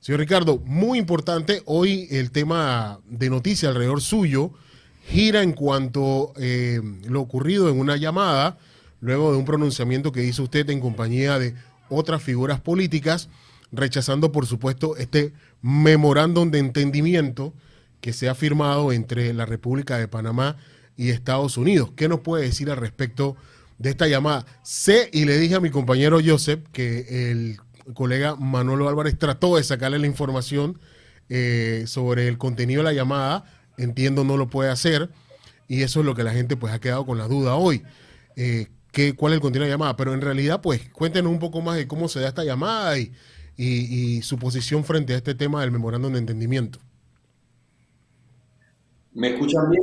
Señor Ricardo, muy importante, hoy el tema de noticia alrededor suyo gira en cuanto lo ocurrido en una llamada, luego de un pronunciamiento que hizo usted en compañía de otras figuras políticas, rechazando, por supuesto, este memorándum de entendimiento que se ha firmado entre la República de Panamá y Estados Unidos. ¿Qué nos puede decir al respecto de esta llamada? Sé y le dije a mi compañero Joseph que el colega Manolo Álvarez trató de sacarle la información sobre el contenido de la llamada. Entiendo no lo puede hacer y eso es lo que la gente pues ha quedado con la duda hoy. ¿Cuál es el contenido de la llamada? Pero en realidad pues cuéntenos un poco más de cómo se da esta llamada y su posición frente a este tema del memorándum de entendimiento. ¿Me escuchan bien?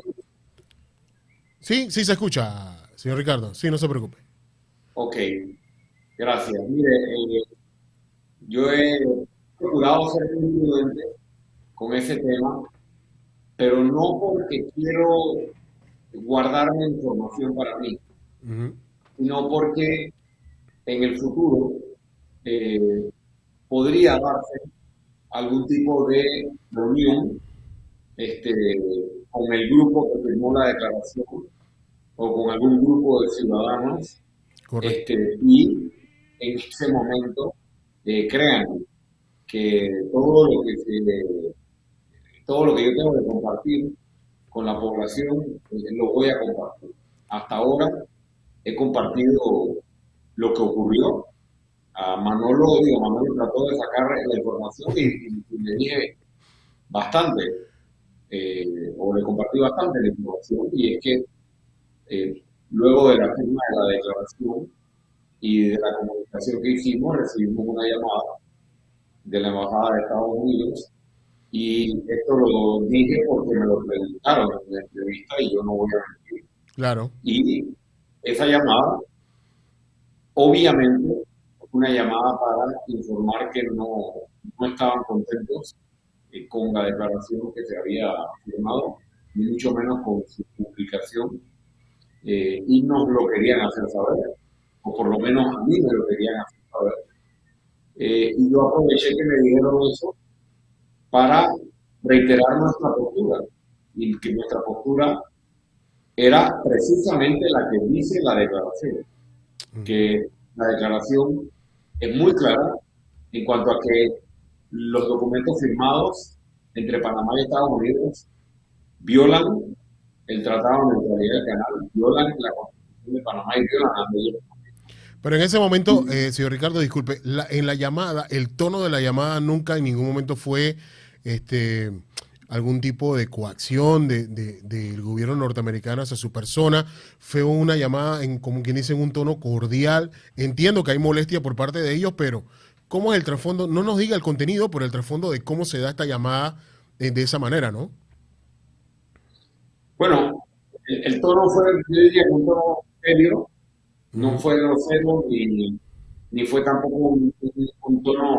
Sí, sí se escucha, señor Ricardo. Sí, no se preocupe. Ok, gracias. Mire, yo he procurado ser muy prudente con ese tema, pero no porque quiero guardarme información para mí, Uh -huh. sino porque en el futuro eh, podría darse algún tipo de reunión este, con el grupo que firmó la declaración o con algún grupo de ciudadanos Correcto. y en ese momento crean que todo lo que yo tengo que compartir con la población lo voy a compartir. Hasta ahora he compartido lo que ocurrió. A Manolo trató de sacar la información y le dije bastante, o le compartí bastante la información, y es que luego de la firma de la declaración y de la comunicación que hicimos, recibimos una llamada de la Embajada de Estados Unidos. Y esto lo dije porque me lo preguntaron en la entrevista y yo no voy a mentir. Claro. Y esa llamada, obviamente, una llamada para informar que no estaban contentos con la declaración que se había firmado, ni mucho menos con su publicación, y nos lo querían hacer saber, o por lo menos a mí me lo querían hacer saber. Y yo aproveché que me dijeron eso para reiterar nuestra postura, y que nuestra postura era precisamente la que dice la declaración, Uh -huh. que la declaración es muy clara en cuanto a que los documentos firmados entre Panamá y Estados Unidos violan el Tratado de Neutralidad del Canal, violan la Constitución de Panamá y violan las leyes. Pero en ese momento, Y señor Ricardo, disculpe, en la llamada, el tono de la llamada nunca en ningún momento fue este, algún tipo de coacción del gobierno norteamericano hacia su persona. Fue una llamada, como quien dice, en un tono cordial. Entiendo que hay molestia por parte de ellos, pero ¿cómo es el trasfondo? No nos diga el contenido, pero el trasfondo de cómo se da esta llamada de esa manera, ¿no? bueno, el tono fue, yo diría, un tono serio, Uh no -huh. fue grosero ni fue tampoco un tono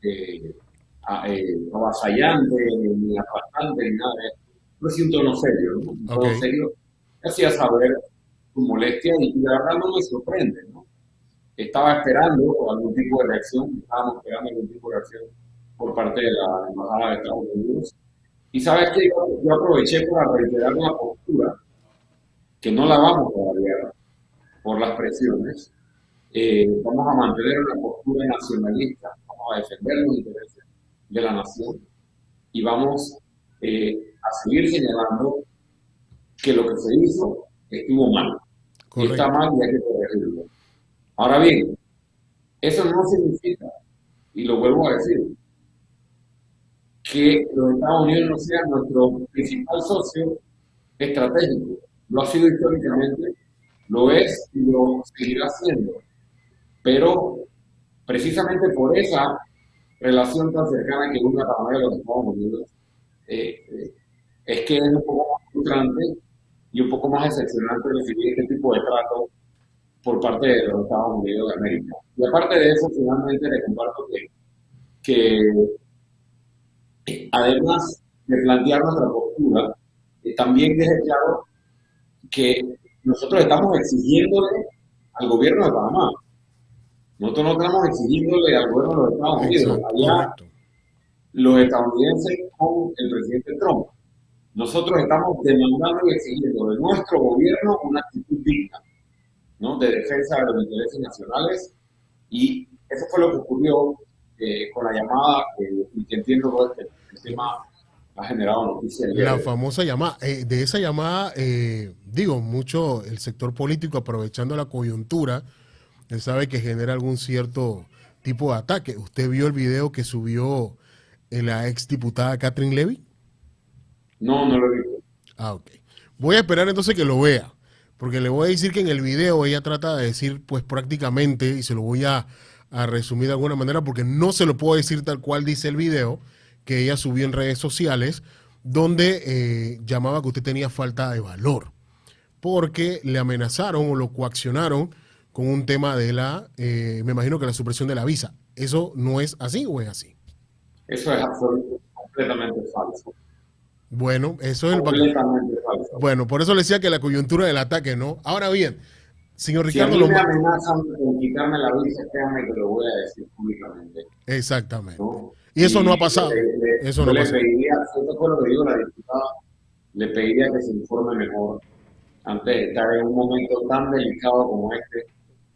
eh, avasallante, ni aplastante, ni nada de eso. Fue sí un tono serio, ¿no? Un Ok. tono serio que hacía saber su molestia y la verdad no me sorprende, ¿no? Estaba esperando algún tipo de reacción, estábamos esperando algún tipo de reacción por parte de la Embajada de Estados Unidos. Y sabes que yo aproveché para reiterar una postura que no la vamos a variar por las presiones. Vamos a mantener una postura nacionalista, vamos a defender los intereses de la nación y vamos a seguir señalando que lo que se hizo estuvo mal y está Correcto. mal y hay que corregirlo. Ahora bien, eso no significa, y lo vuelvo a decir, que los Estados Unidos no sean nuestro principal socio estratégico. Lo ha sido históricamente, lo es y lo seguirá siendo. Pero precisamente por esa relación tan cercana que une a Panamá y a los Estados Unidos, eh, eh, es que es un poco más frustrante y un poco más excepcionante recibir este tipo de trato por parte de los Estados Unidos de América. Y aparte de eso, finalmente le comparto que además de plantear nuestra postura, también deje claro que nosotros estamos exigiéndole al gobierno de Panamá. Nosotros no estamos exigiéndole al gobierno de los Estados Unidos. Exacto. Allá Correcto. los estadounidenses con el presidente Trump. Nosotros estamos demandando y exigiendo de nuestro gobierno una actitud digna, ¿no? De defensa de los intereses nacionales, y eso fue lo que ocurrió con la llamada, y que entiendo que el tema ha generado noticias el día La de hoy. famosa llamada, de esa llamada, digo, mucho el sector político aprovechando la coyuntura, él sabe que genera algún cierto tipo de ataque. ¿Usted vio el video que subió la ex diputada Catherine Levy? No, no lo he visto. Ah, ok. Voy a esperar entonces que lo vea, porque le voy a decir que en el video ella trata de decir, pues prácticamente, y se lo voy a resumir de alguna manera, porque no se lo puedo decir tal cual dice el video que ella subió en redes sociales, donde llamaba que usted tenía falta de valor, porque le amenazaron o lo coaccionaron con un tema de me imagino que la supresión de la visa. ¿Eso no es así o es así? Eso es completamente falso. Bueno, eso es Completamente falso. bueno, por eso le decía que la coyuntura del ataque, ¿no? Ahora bien, señor Si a Ricardo mí me Lombana. amenazan con quitarme la visa, créanme que lo voy a decir públicamente, Exactamente. ¿no? Y eso no Y ha pasado. Eso yo no ha le pasado. pediría, esto fue lo que dijo la diputada, le pediría que se informe mejor antes de estar en un momento tan delicado como este,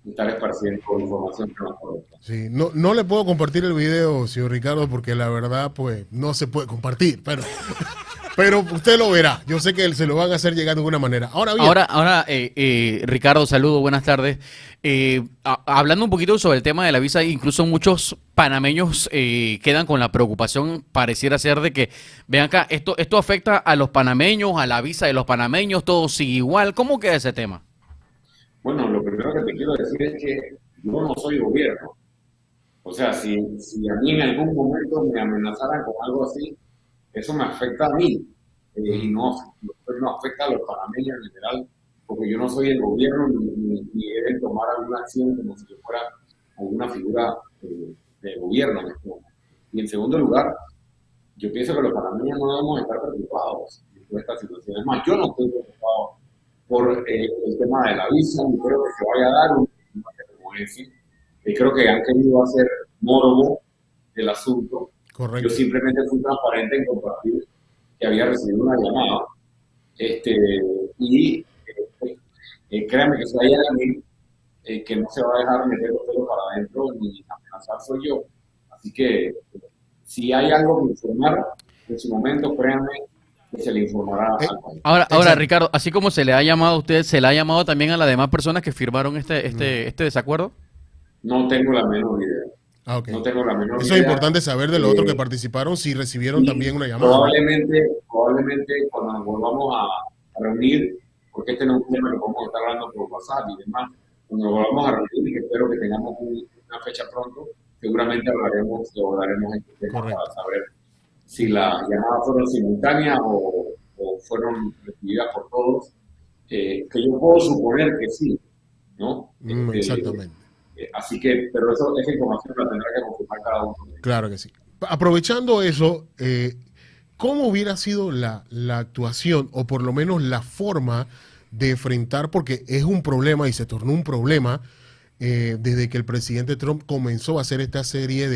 y estar esparciendo información que no es correcta. Sí, no, no le puedo compartir el video, señor Ricardo, porque la verdad, pues, no se puede compartir, pero usted lo verá. Yo sé que se lo van a hacer llegar de alguna manera. Ahora bien, Ricardo, saludo, buenas tardes. Hablando un poquito sobre el tema de la visa, incluso muchos panameños quedan con la preocupación, pareciera ser de que, vean acá, esto afecta a los panameños, a la visa de los panameños, todo sigue igual. ¿Cómo queda ese tema? Bueno, lo primero que te quiero decir es que yo no soy gobierno. O sea, si a mí en algún momento me amenazaran con algo así, eso me afecta a mí, y mm, no afecta a los panameños en general, porque yo no soy el gobierno ni deben tomar alguna acción como si yo fuera alguna figura de gobierno en este momento. Y en segundo lugar, yo pienso que los panameños no debemos estar preocupados por esta situación. Es más, yo no estoy preocupado por el tema de la visa, ni creo que se vaya a dar un tema como ese. Creo que han querido hacer morbo del asunto. Yo correcto. simplemente fui transparente en compartir que había recibido una llamada. Este, y créanme que si hay alguien que no se va a dejar meter los pelos para adentro ni amenazar, soy yo. Así que si hay algo que informar, en su momento, créanme que se le informará Eh, al país. Ahora, exacto. Ricardo, así como se le ha llamado a usted, ¿se le ha llamado también a las demás personas que firmaron Mm, este desacuerdo? No tengo la menor idea. ah, ok. No tengo la menor Eso es idea. importante saber de los otros que Eh, participaron, si recibieron y también una llamada, ¿no? probablemente cuando nos volvamos a reunir, porque este no es un tema que vamos a estar hablando por WhatsApp y demás, cuando nos volvamos a reunir, y espero que tengamos una fecha pronto, seguramente hablaremos este tema para Correcto. saber si las llamadas fueron simultáneas o fueron recibidas por todos, que yo puedo suponer que sí, ¿no? Exactamente. Así que, pero esa información la tendrá que confirmar cada uno de ellos. Claro que sí. Aprovechando eso, ¿cómo hubiera sido la actuación o por lo menos la forma de enfrentar, porque es un problema y se tornó un problema desde que el presidente Trump comenzó a hacer esta serie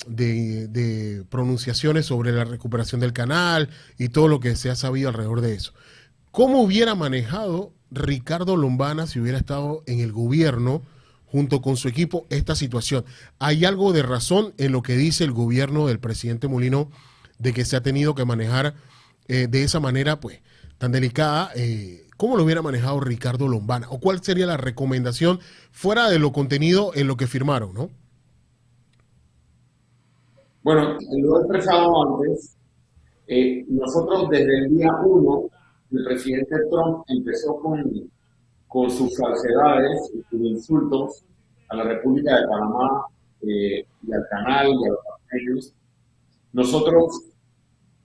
de pronunciaciones sobre la recuperación del canal y todo lo que se ha sabido alrededor de eso? ¿Cómo hubiera manejado Ricardo Lombana si hubiera estado en el gobierno junto con su equipo esta situación? ¿Hay algo de razón en lo que dice el gobierno del presidente Molino de que se ha tenido que manejar de esa manera, pues, tan delicada? ¿Cómo lo hubiera manejado Ricardo Lombana? ¿O cuál sería la recomendación fuera de lo contenido en lo que firmaron, no? Bueno, lo he expresado antes. Nosotros desde el día uno, el presidente Trump empezó con sus falsedades y sus insultos a la República de Panamá, y al canal y a los panameños. Nosotros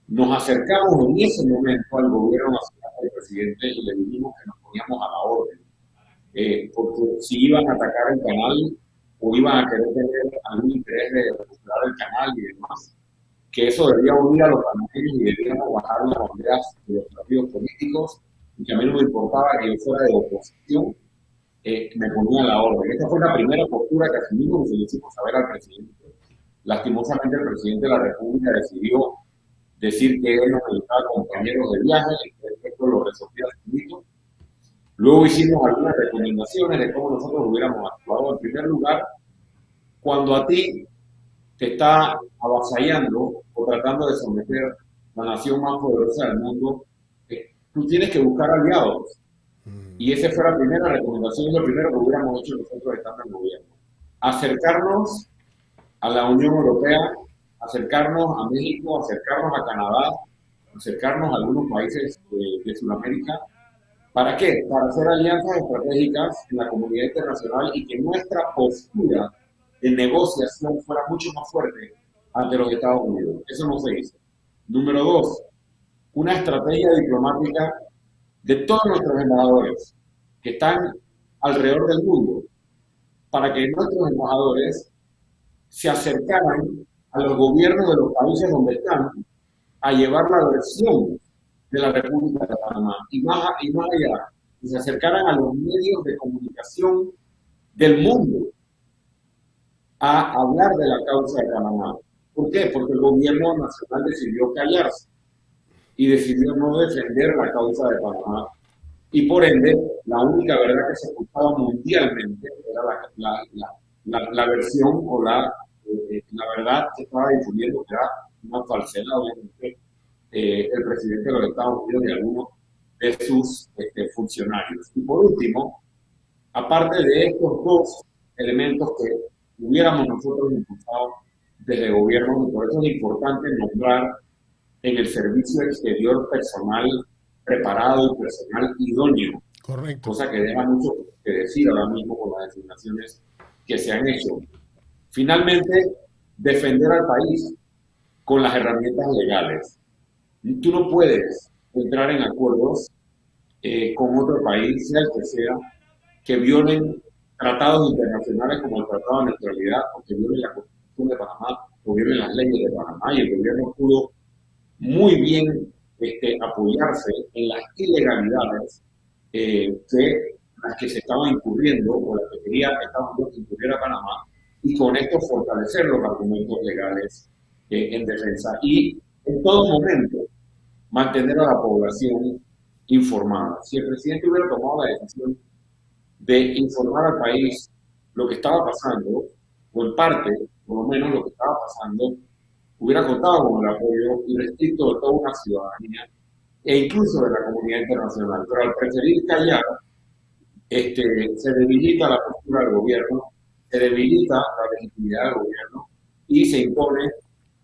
nos acercamos en ese momento al gobierno nacional del presidente y le dijimos que nos poníamos a la orden, porque si iban a atacar el canal o iban a querer tener algún interés de recuperar el canal y demás, que eso debía unir a los panameños y debíamos bajar las banderas de los partidos políticos, y que a mí no me importaba que yo fuera de oposición, me ponía a la orden. Esta fue la primera postura que asumimos y se le hicimos saber al presidente. Lastimosamente el presidente de la República decidió decir que él nos necesitaba compañeros de viaje, y que esto lo resolvía escrito. Luego hicimos algunas recomendaciones de cómo nosotros hubiéramos actuado. En primer lugar, cuando a ti te está avasallando o tratando de someter la nación más poderosa del mundo, tú tienes que buscar aliados. Y esa fue la primera recomendación, lo primero que hubiéramos hecho nosotros estando en el gobierno. Acercarnos a la Unión Europea, acercarnos a México, acercarnos a Canadá, acercarnos a algunos países de Sudamérica. ¿Para qué? Para hacer alianzas estratégicas en la comunidad internacional y que nuestra postura de negociación fuera mucho más fuerte ante los Estados Unidos. Eso no se hizo. Número dos, una estrategia diplomática de todos nuestros embajadores que están alrededor del mundo, para que nuestros embajadores se acercaran a los gobiernos de los países donde están a llevar la versión de la República de Panamá y más allá, que se acercaran a los medios de comunicación del mundo a hablar de la causa de Panamá. ¿Por qué? Porque el gobierno nacional decidió callarse y decidió no defender la causa de Panamá. Y por ende, la única verdad que se escuchaba mundialmente era la versión o la verdad que estaba difundiendo, que era una falsedad, obviamente, el presidente de los Estados Unidos y algunos de sus funcionarios. Y por último, aparte de estos dos elementos que hubiéramos nosotros impulsado desde el gobierno, y por eso es importante nombrar en el servicio exterior personal preparado, personal idóneo. Correcto. Cosa que deja mucho que decir ahora mismo con las designaciones que se han hecho. Finalmente, defender al país con las herramientas legales. Tú no puedes entrar en acuerdos con otro país, sea el que sea, que violen tratados internacionales como el Tratado de Neutralidad, o que violen la Constitución de Panamá, o violen las leyes de Panamá, y el gobierno pudo muy bien apoyarse en las ilegalidades las que se estaban incurriendo, o las que quería Estados Unidos que incurriera Panamá, y con esto fortalecer los argumentos legales en defensa. Y en todo momento mantener a la población informada. Si el presidente hubiera tomado la decisión de informar al país lo que estaba pasando, o en parte, por lo menos lo que estaba pasando, hubiera contado con el apoyo irrestricto de toda una ciudadanía e incluso de la comunidad internacional. Pero al preferir callar, se debilita la postura del gobierno, se debilita la legitimidad del gobierno y se impone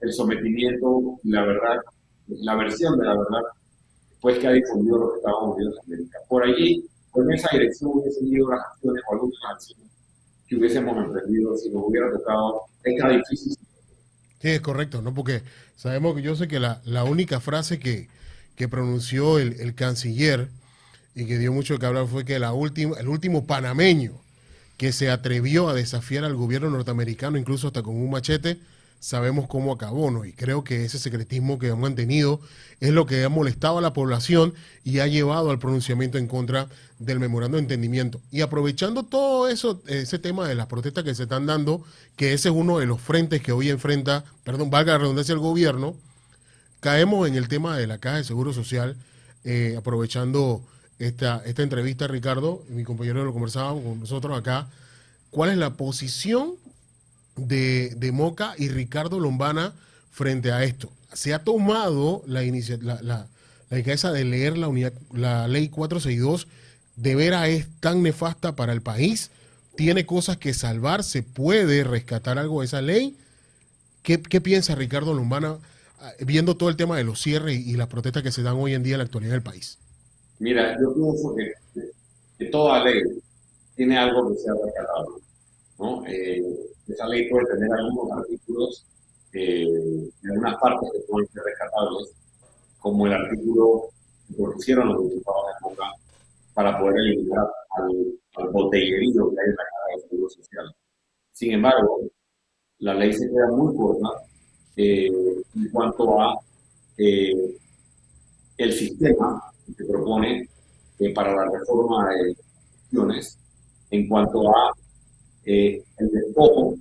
el sometimiento y la verdad, la versión de la verdad, pues que ha difundido los Estados Unidos de América. Por allí, con esa dirección hubiesen ido las acciones o algunas acciones que hubiésemos emprendido si nos hubiera tocado esta difícil. Sí, es correcto, ¿no? Porque sabemos que yo sé que la única frase que pronunció el canciller y que dio mucho que hablar fue que el último panameño que se atrevió a desafiar al gobierno norteamericano, incluso hasta con un machete, sabemos cómo acabó, ¿no? Y creo que ese secretismo que han mantenido es lo que ha molestado a la población y ha llevado al pronunciamiento en contra del memorando de entendimiento. Y aprovechando todo eso, ese tema de las protestas que se están dando, que ese es uno de los frentes que hoy enfrenta, perdón, valga la redundancia, el gobierno, caemos en el tema de la Caja de Seguro Social, aprovechando esta entrevista, Ricardo, mi compañero lo conversaba con nosotros acá. ¿Cuál es la posición de Moca y Ricardo Lombana frente a esto? Se ha tomado la cabeza de leer la ley 462, de veras es tan nefasta para el país, tiene cosas que salvar, se puede rescatar algo de esa ley. ¿Qué piensa Ricardo Lombana viendo todo el tema de los cierres y las protestas que se dan hoy en día en la actualidad del país? Mira, yo pienso que toda ley tiene algo que sea rescatable, ¿no? Esa ley puede tener algunos artículos, en algunas partes que pueden ser rescatables, como el artículo que propusieron los diputados de Moca para poder eliminar al botellerío que hay en la Caja de Seguro Social. Sin embargo, la ley se queda muy corta en cuanto a el sistema que propone para la reforma de pensiones, en cuanto a el despojo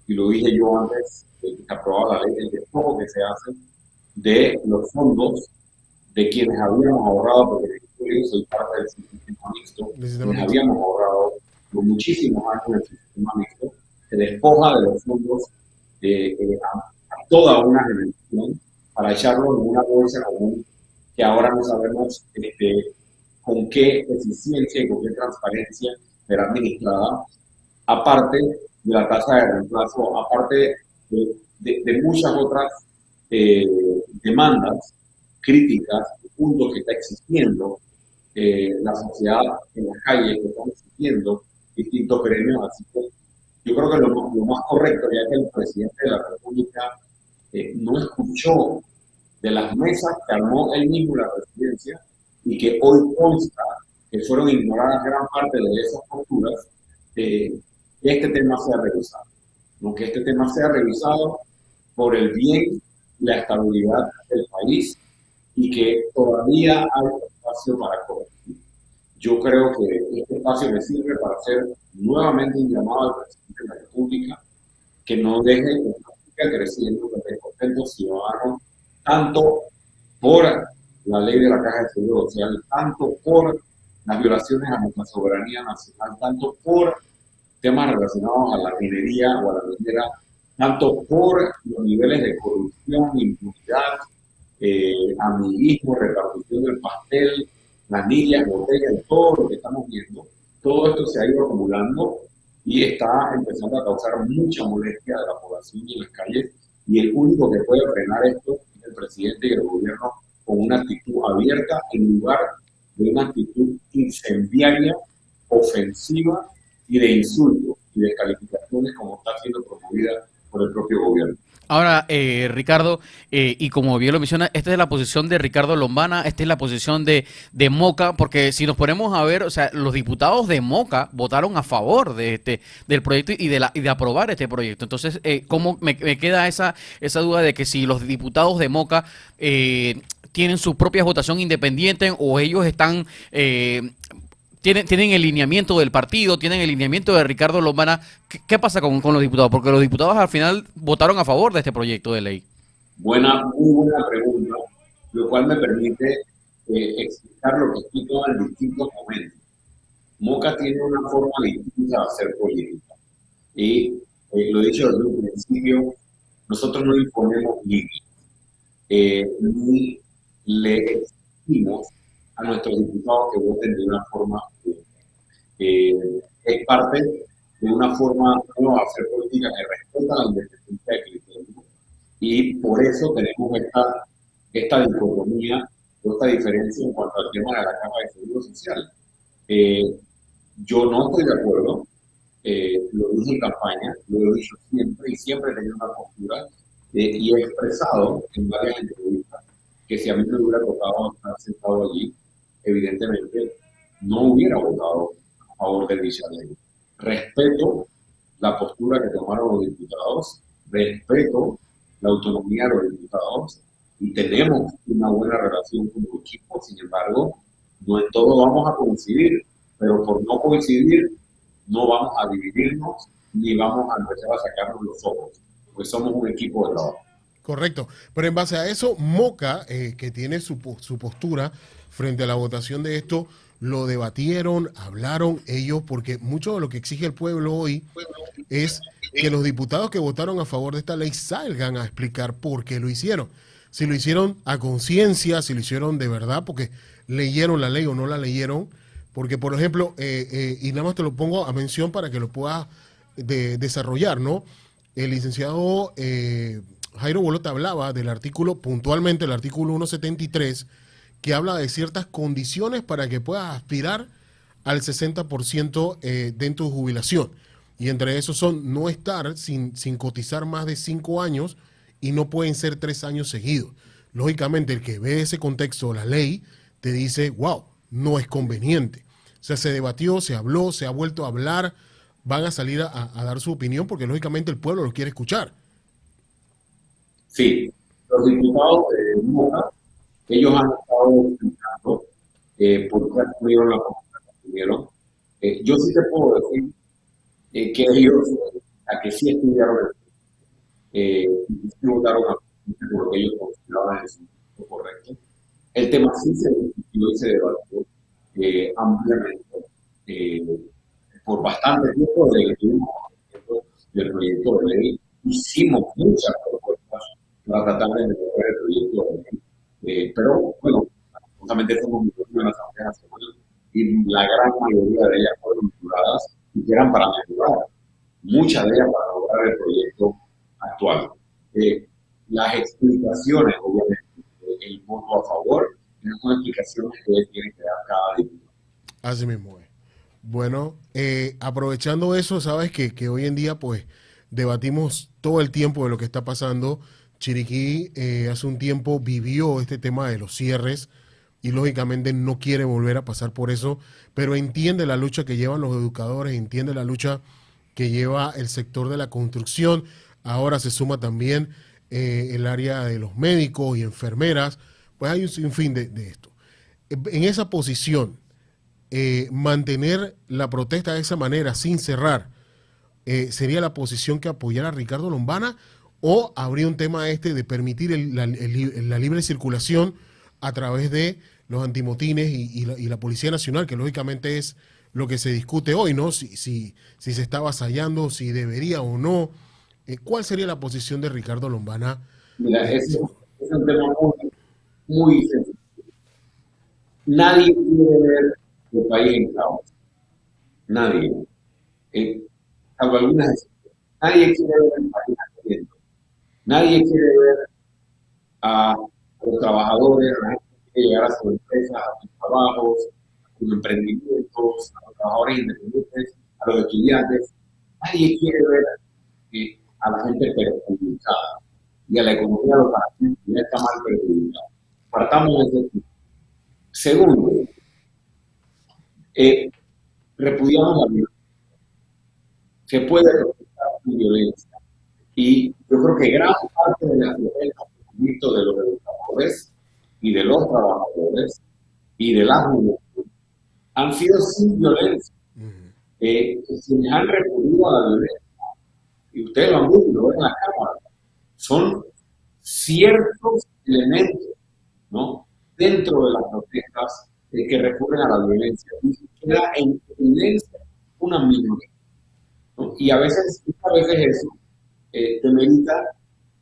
y lo dije yo antes de que se aprobara la ley, el despojo que se hace de los fondos de quienes habíamos ahorrado, porque yo soy parte del sistema mixto, del sistema quienes mixto. habíamos ahorrado por muchísimos años en el sistema mixto, se despoja de los fondos a toda una generación para echarlo en una bolsa común que ahora no sabemos con qué eficiencia y con qué transparencia será administrada, aparte de la tasa de reemplazo, aparte de muchas otras eh, demandas críticas, puntos que está exigiendo la sociedad en las calles, que están exigiendo distintos gremios. Así que yo creo que lo más correcto, ya que el presidente de la República no escuchó de las mesas que armó él mismo la presidencia y que hoy consta que fueron ignoradas gran parte de esas posturas, que este tema sea revisado. ¿No? Que este tema sea revisado por el bien y la estabilidad del país y que todavía hay espacio para corregir. Yo creo que este espacio me sirve para hacer nuevamente un llamado al presidente de la República que no deje que siga creciendo el descontento ciudadano, tanto por la ley de la Caja de Seguro Social, tanto por las violaciones a nuestra soberanía nacional, tanto por temas relacionados a la minería o a la minera, tanto por los niveles de corrupción, impunidad, amiguismo, repartición del pastel, planillas, botellas, todo lo que estamos viendo. Todo esto se ha ido acumulando y está empezando a causar mucha molestia a la población y en las calles. Y el único que puede frenar esto es el presidente y el gobierno con una actitud abierta en lugar de una actitud incendiaria, ofensiva y de insultos y de calificaciones como está siendo promovida por el propio gobierno. Ahora, Ricardo, y como bien lo menciona, esta es la posición de Ricardo Lombana, esta es la posición de Moca, porque si nos ponemos a ver, o sea, los diputados de Moca votaron a favor de del proyecto y de aprobar este proyecto. Entonces, ¿cómo me queda esa duda de que si los diputados de Moca tienen su propia votación independiente o ellos están tienen el lineamiento del partido, tienen el lineamiento de Ricardo Lombana? ¿Qué pasa con los diputados? Porque los diputados al final votaron a favor de este proyecto de ley. Muy buena pregunta, lo cual me permite explicar lo que explico en distintos momentos. Moca tiene una forma distinta de hacer política. Y lo he dicho desde un principio, nosotros no imponemos líneas, ni le exigimos a nuestros diputados que voten de una forma es parte de una forma nueva de hacer política que respeta la independencia de criterio y por eso tenemos esta dicotomía, esta diferencia en cuanto al tema de la Caja de Seguro Social. Eh, yo no estoy de acuerdo, lo dije en campaña, lo he dicho siempre y siempre he tenido una postura y he expresado en varias entrevistas que si a mí me hubiera tocado estar sentado allí, evidentemente no hubiera votado a favor de dicha ley. Respeto la postura que tomaron los diputados, respeto la autonomía de los diputados y tenemos una buena relación como equipo, sin embargo, no en todo vamos a coincidir, pero por no coincidir no vamos a dividirnos ni vamos a empezar a sacarnos los ojos, pues somos un equipo de trabajo. Correcto. Pero en base a eso, Moca, que tiene su postura frente a la votación de esto, lo debatieron, hablaron ellos, porque mucho de lo que exige el pueblo hoy es que los diputados que votaron a favor de esta ley salgan a explicar por qué lo hicieron. Si lo hicieron a conciencia, si lo hicieron de verdad, porque leyeron la ley o no la leyeron. Porque, por ejemplo, y nada más te lo pongo a mención para que lo puedas desarrollar, ¿no? El licenciado Jairo Bolota hablaba del artículo, puntualmente el artículo 173, que habla de ciertas condiciones para que puedas aspirar al 60% dentro de jubilación. Y entre esos son no estar sin cotizar más de 5 años y no pueden ser 3 años seguidos. Lógicamente, el que ve ese contexto, la ley, te dice, wow, no es conveniente. O sea, se debatió, se habló, se ha vuelto a hablar, van a salir a dar su opinión porque lógicamente el pueblo lo quiere escuchar. Sí, los diputados de Moca, ellos han estado explicando por qué tuvieron la postura que tuvieron. Yo sí te puedo decir que ellos, a que sí estudiaron el y sí votaron por lo que ellos consideraban el sentido correcto. El tema sí se discutió y se debatió ampliamente eh, por bastante tiempo del proyecto de ley. Hicimos muchas propuestas para tratar de mejorar el proyecto de ley, pero bueno, justamente somos miembros de la Asamblea Nacional y la gran mayoría de ellas fueron vinculadas y eran para mejorar, muchas de ellas para lograr el proyecto actual. Las explicaciones, obviamente, el voto a favor, son explicaciones que tiene que dar cada diputado. Así mismo es. Bueno, aprovechando eso, sabes que hoy en día pues debatimos todo el tiempo de lo que está pasando. Chiriquí hace un tiempo vivió este tema de los cierres y lógicamente no quiere volver a pasar por eso, pero entiende la lucha que llevan los educadores, entiende la lucha que lleva el sector de la construcción. Ahora se suma también el área de los médicos y enfermeras. Pues hay un sinfín de esto. En esa posición, mantener la protesta de esa manera, sin cerrar, sería la posición que apoyara a Ricardo Lombana, o habría un tema de permitir la libre circulación a través de los antimotines y la Policía Nacional, que lógicamente es lo que se discute hoy, ¿no? Si se está avasallando, si debería o no. ¿Cuál sería la posición de Ricardo Lombana? Mira, es un tema muy sencillo. Nadie quiere ver el país en caos. Nadie. Salvo algunas excepciones. Nadie quiere ver el país ardiendo. Nadie quiere ver a los trabajadores, a la gente que quiere llegar a sus empresas, a sus trabajos, a sus emprendimientos, a los trabajadores independientes, a los estudiantes. Nadie quiere ver a la gente perjudicada y a la economía local que ya está mal perjudicada. Partamos de ese punto. Segundo, repudiamos la violencia. Se puede protestar sin violencia. Y yo creo que gran parte de las violencias que hemos visto de los educadores y de los trabajadores y de la juventud han sido sin violencia. Quienes han recurrido a la violencia, y ustedes lo han visto, lo ven en la Cámara, son ciertos elementos, ¿no?, dentro de las protestas que recurren a la violencia. Y queda en evidencia una minoría, ¿no? Y a veces eso demerita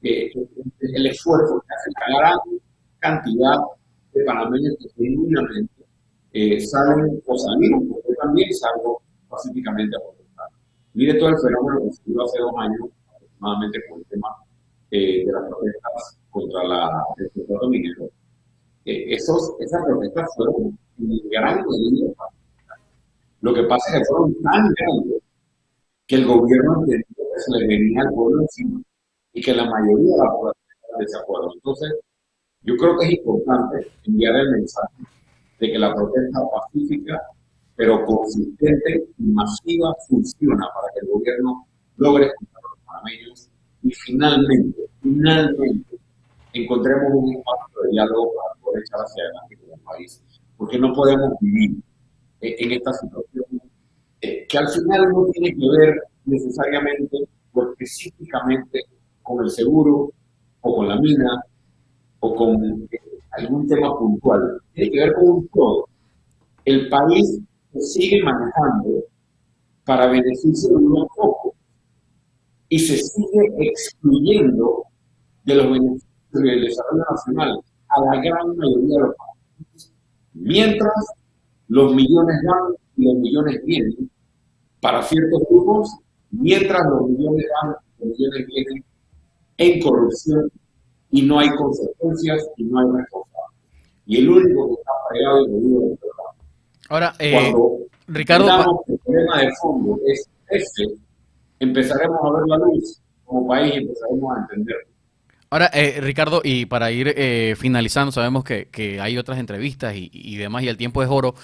el esfuerzo que hace la gran cantidad de panameños que genuinamente salen o salimos, porque también salgo pacíficamente a protestar. Mire todo el fenómeno que se dio hace 2 años aproximadamente con el tema de las protestas contra el contrato minero. Esas protestas fueron en gran medida. Lo que pasa es que fueron tan grandes que el gobierno entendió que se le venía al pueblo encima y que la mayoría de la población estaba de desacuerdo. Entonces, yo creo que es importante enviar el mensaje de que la protesta pacífica, pero consistente y masiva, funciona para que el gobierno logre escuchar a los panameños y finalmente encontremos un espacio de diálogo para poder echar hacia adelante como país. Porque no podemos vivir en esta situación que al final no tiene que ver necesariamente o específicamente con el seguro o con la mina o con algún tema puntual. Tiene que ver con un todo. El país se sigue manejando para beneficio de unos pocos y se sigue excluyendo de los beneficios del desarrollo nacional a la gran mayoría de los países. Mientras los millones van y los millones vienen para ciertos grupos, mientras los millones van y los millones vienen en corrupción y no hay consecuencias y no hay responsables. Y el único que está fregado y jodido es el programa. Ahora, Cuando Ricardo, el problema de fondo es empezaremos a ver la luz como país y empezaremos a entender. Ahora, Ricardo, y para ir finalizando, sabemos que hay otras entrevistas y demás, y el tiempo es oro.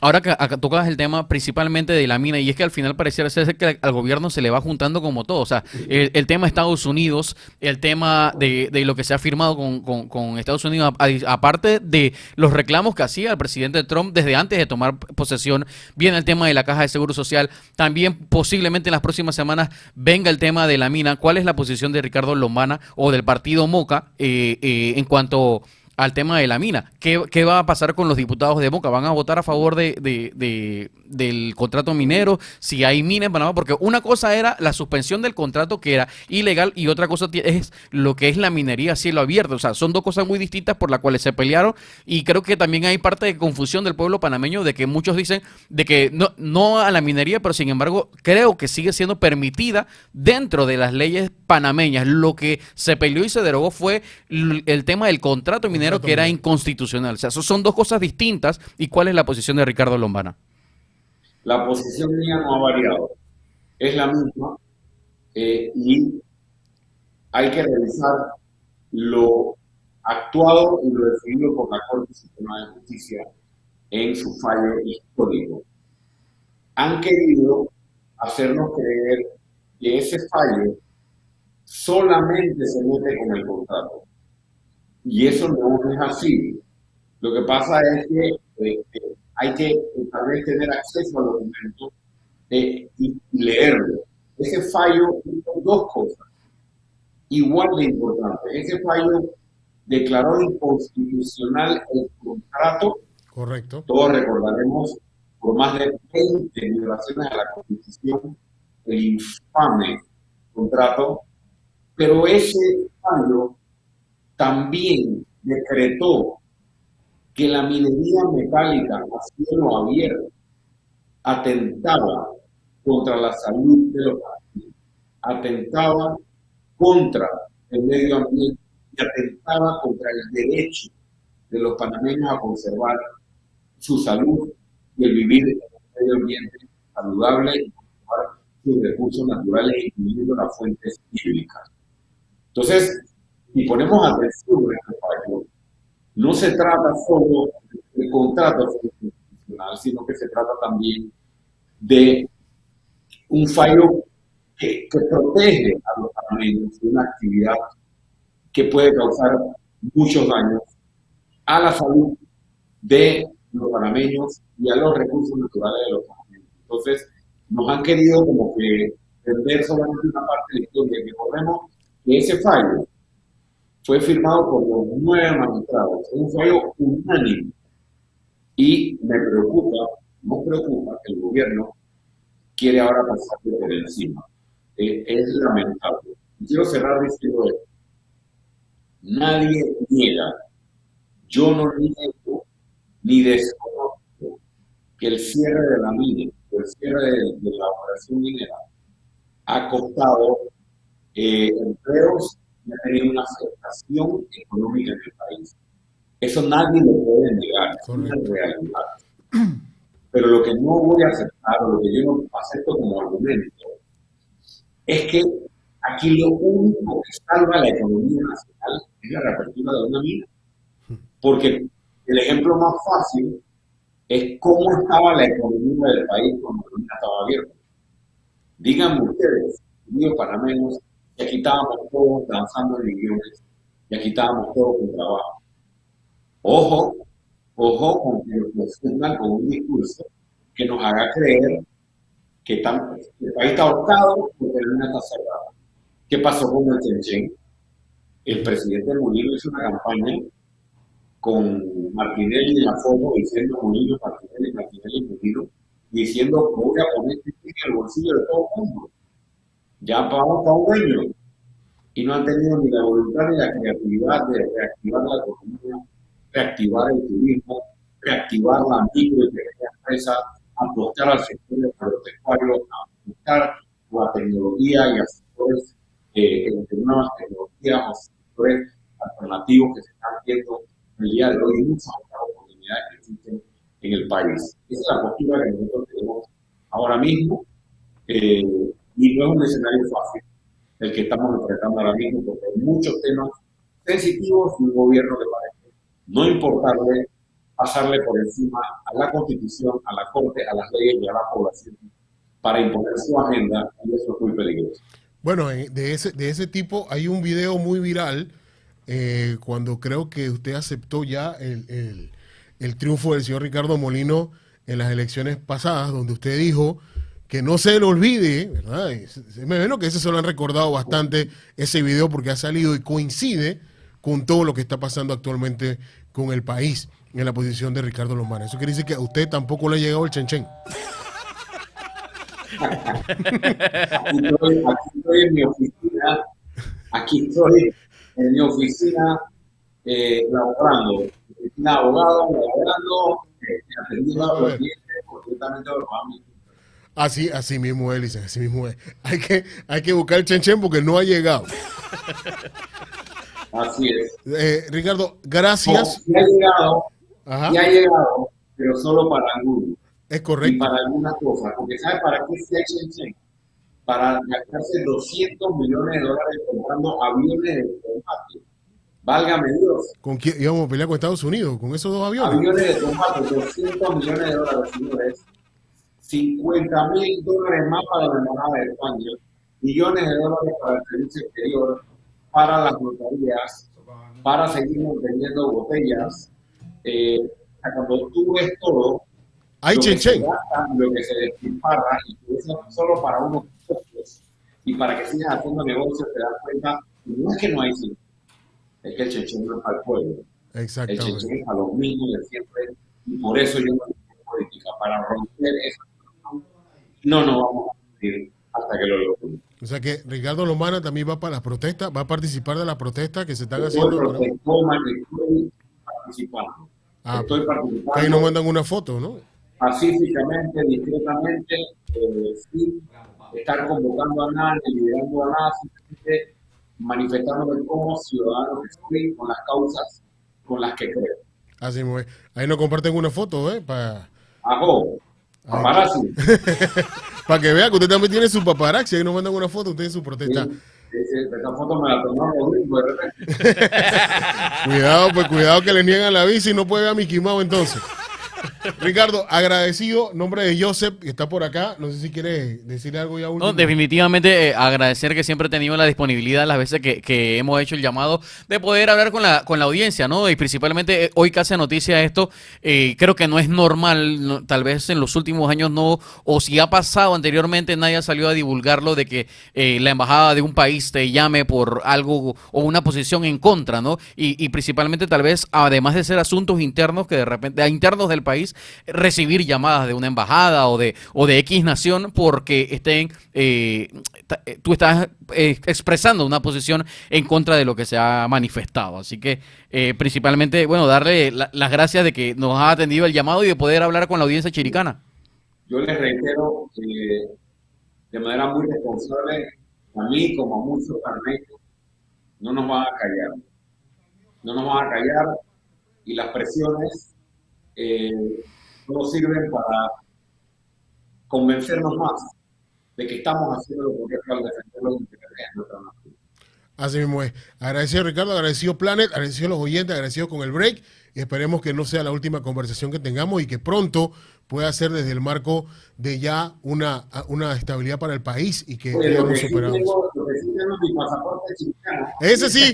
Ahora que acá tocas el tema principalmente de la mina, y es que al final pareciera ser que al gobierno se le va juntando como todo. O sea, el tema de Estados Unidos, el tema de lo que se ha firmado con Estados Unidos, aparte de los reclamos que hacía el presidente Trump desde antes de tomar posesión, viene el tema de la caja de seguro social, también posiblemente en las próximas semanas venga el tema de la mina. ¿Cuál es la posición de Ricardo Lombana o del partido Moca en cuanto al tema de la mina? ¿Qué va a pasar con los diputados de Moca? ¿Van a votar a favor del contrato minero? Si hay mina en Panamá, porque una cosa era la suspensión del contrato que era ilegal y otra cosa es lo que es la minería a cielo abierto. O sea, son dos cosas muy distintas por las cuales se pelearon y creo que también hay parte de confusión del pueblo panameño de que muchos dicen de que no a la minería, pero sin embargo creo que sigue siendo permitida dentro de las leyes panameñas. Lo que se peleó y se derogó fue el tema del contrato minero Contrato que era minero. inconstitucional. O sea, eso son dos cosas distintas. ¿Y cuál es la posición de Ricardo Lombana? La posición mía no ha variado, es la misma y hay que revisar lo actuado y lo definido por la Corte Suprema de Justicia en su fallo histórico. Han querido hacernos creer que ese fallo solamente se mete con el contrato. Y eso no es así. Lo que pasa es que hay que tal vez tener acceso al documento y leerlo. Ese fallo hizo dos cosas igual de importantes. Ese fallo declaró inconstitucional el contrato. Correcto. Todos recordaremos por más de 20 violaciones a la Constitución el infame contrato, pero ese fallo también decretó que la minería metálica a cielo abierto atentaba contra la salud de los panameños, atentaba contra el medio ambiente y atentaba contra el derecho de los panameños a conservar su salud y el vivir en un medio ambiente saludable y conservar sus recursos naturales, incluyendo las fuentes hídricas. Entonces, si ponemos atención a este fallo, no se trata solo del contrato constitucional, sino que se trata también de un fallo que protege a los panameños de una actividad que puede causar muchos daños a la salud de los panameños y a los recursos naturales de los panameños. Entonces, nos han querido como que vender solamente una parte de la historia. Recordemos que ese fallo fue firmado por los 9 magistrados, es un fallo unánime y nos preocupa que el gobierno quiere ahora pasarle por encima. Es lamentable. Y quiero cerrar diciendo esto. Nadie niega, yo no niego ni desconozco que el cierre de la mina, el cierre de la operación minera, ha costado empleos y ha tenido una afectación económica en el país. Eso nadie lo puede negar, es una Correcto. realidad. Pero lo que no voy a aceptar, o lo que yo no acepto como argumento, es que aquí lo único que salva la economía nacional es la reapertura de una mina. Porque el ejemplo más fácil es cómo estaba la economía del país cuando la mina estaba abierta. Díganme ustedes, amigos panameños, que aquí estábamos todos danzando en millones, y aquí estábamos todos con trabajo. Ojo, ojo con que nos fundan con un discurso que nos haga creer que el país está ahorcado porque la mina está cerrada. ¿Qué pasó con el Chenchen? El presidente Molino hizo una campaña con Martinelli en la foto diciendo Molino, Martinelli, Martinelli, Molino, diciendo voy a poner en el bolsillo de todo el mundo. Ya pagamos para un año y no han tenido ni la voluntad ni la creatividad de reactivar la economía, reactivar el turismo, reactivar la micro y pequeña empresa, apostar al sector agropecuario, apostar a la tecnología y a sectores de nuevas tecnologías o sectores alternativos que se están viendo el día de hoy y muchas otras oportunidades que existen en el país. Esa es la postura que nosotros tenemos ahora mismo y no es un escenario fácil, el que estamos enfrentando ahora mismo, porque hay muchos temas sensitivos y un gobierno que parece no importarle pasarle por encima a la Constitución, a la Corte, a las leyes y a la población para imponer su agenda, y eso es muy peligroso. Bueno, de ese tipo hay un video muy viral cuando creo que usted aceptó ya el triunfo del señor Ricardo Molino en las elecciones pasadas, donde usted dijo que no se le olvide, ¿verdad? Me imagino que ese se lo han recordado bastante, ese video, porque ha salido y coincide con todo lo que está pasando actualmente con el país en la posición de Ricardo Lomana. Eso quiere decir que a usted tampoco le ha llegado el chenchen. Aquí estoy en mi oficina, aquí estoy en mi oficina laborando, oficina de abogado, laborando, atendiendo a los clientes, completamente normal. Así mismo es, Lisa, así mismo es. Hay que buscar el chenchen porque no ha llegado. Así es. Ricardo, gracias. No, Ajá. ya ha llegado, pero solo para algunos. Es correcto. Y para algunas cosas, porque ¿sabe para qué se ha hecho? Para gastarse $200 millones comprando aviones de combate. Válgame Dios. ¿Con quién íbamos a pelear con Estados Unidos? ¿Con esos dos aviones? Aviones de combate, $200 millones, señores. $50.000 más para la Embajada de España, millones de dólares para el servicio exterior, para las notarías, para seguir manteniendo botellas. Cuando tú ves todo, hay chenchen. Lo que se despilfarra, y eso solo para unos pocos, y para que sigas haciendo negocios, te das cuenta, no es que no hay chenchen, es que el chenchen no es para el pueblo. Exactamente. El chenchen es para los mismos de siempre, y por eso yo no tengo política, para romper esa situación, no nos vamos a ir hasta que lo logremos. O sea que Ricardo Lomana también va para las protestas, va a participar de las protestas que se están haciendo. Estoy participando. Estoy participando. Ahí nos mandan una foto, ¿no? Pacíficamente, discretamente, sin estar convocando a nadie, liderando a nadie, simplemente manifestándome como ciudadano que estoy con las causas con las que creo. Así muy bien. Ahí nos comparten una foto, ¿eh? Paparazzi. Para que vea que usted también tiene su paparazzi. Ahí nos mandan una foto, usted en su protesta. Esa foto me la tomaron los gringos de repente. Cuidado que le niegan la visa y no puede ver a Mickey Mouse entonces. Ricardo, agradecido, nombre de Joseph, que está por acá. No sé si quiere decirle algo ya último. No, definitivamente agradecer que siempre he tenido la disponibilidad las veces que hemos hecho el llamado de poder hablar con la audiencia, ¿no? Y principalmente hoy que hace noticia esto, creo que no es normal, no, tal vez en los últimos años no, o si ha pasado anteriormente nadie salió a divulgarlo de que la embajada de un país te llame por algo o una posición en contra, ¿no? Y principalmente tal vez, además de ser asuntos internos que de repente, internos del país, recibir llamadas de una embajada o de X nación porque estén tú estás expresando una posición en contra de lo que se ha manifestado. Así que principalmente, bueno, darle las gracias de que nos ha atendido el llamado y de poder hablar con la audiencia chiricana. Yo les reitero de manera muy responsable, a mí como a muchos panameños, no nos van a callar. No nos van a callar y las presiones no sirven para convencernos más de que estamos haciendo lo correcto al defender los intereses de nuestra nación. Así mismo es. Agradecido Ricardo, agradecido Planet, agradecido a los oyentes, agradecido con el break y esperemos que no sea la última conversación que tengamos y que pronto pueda ser desde el marco de ya una estabilidad para el país y que hayamos superado. Ese sí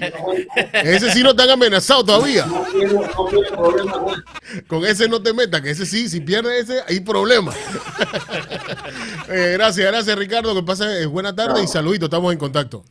no te han amenazado todavía. No quiero problema con ese no te metas, que ese sí, si pierdes ese, hay problema. Gracias Ricardo, que pase buena tarde y saludito, estamos en contacto.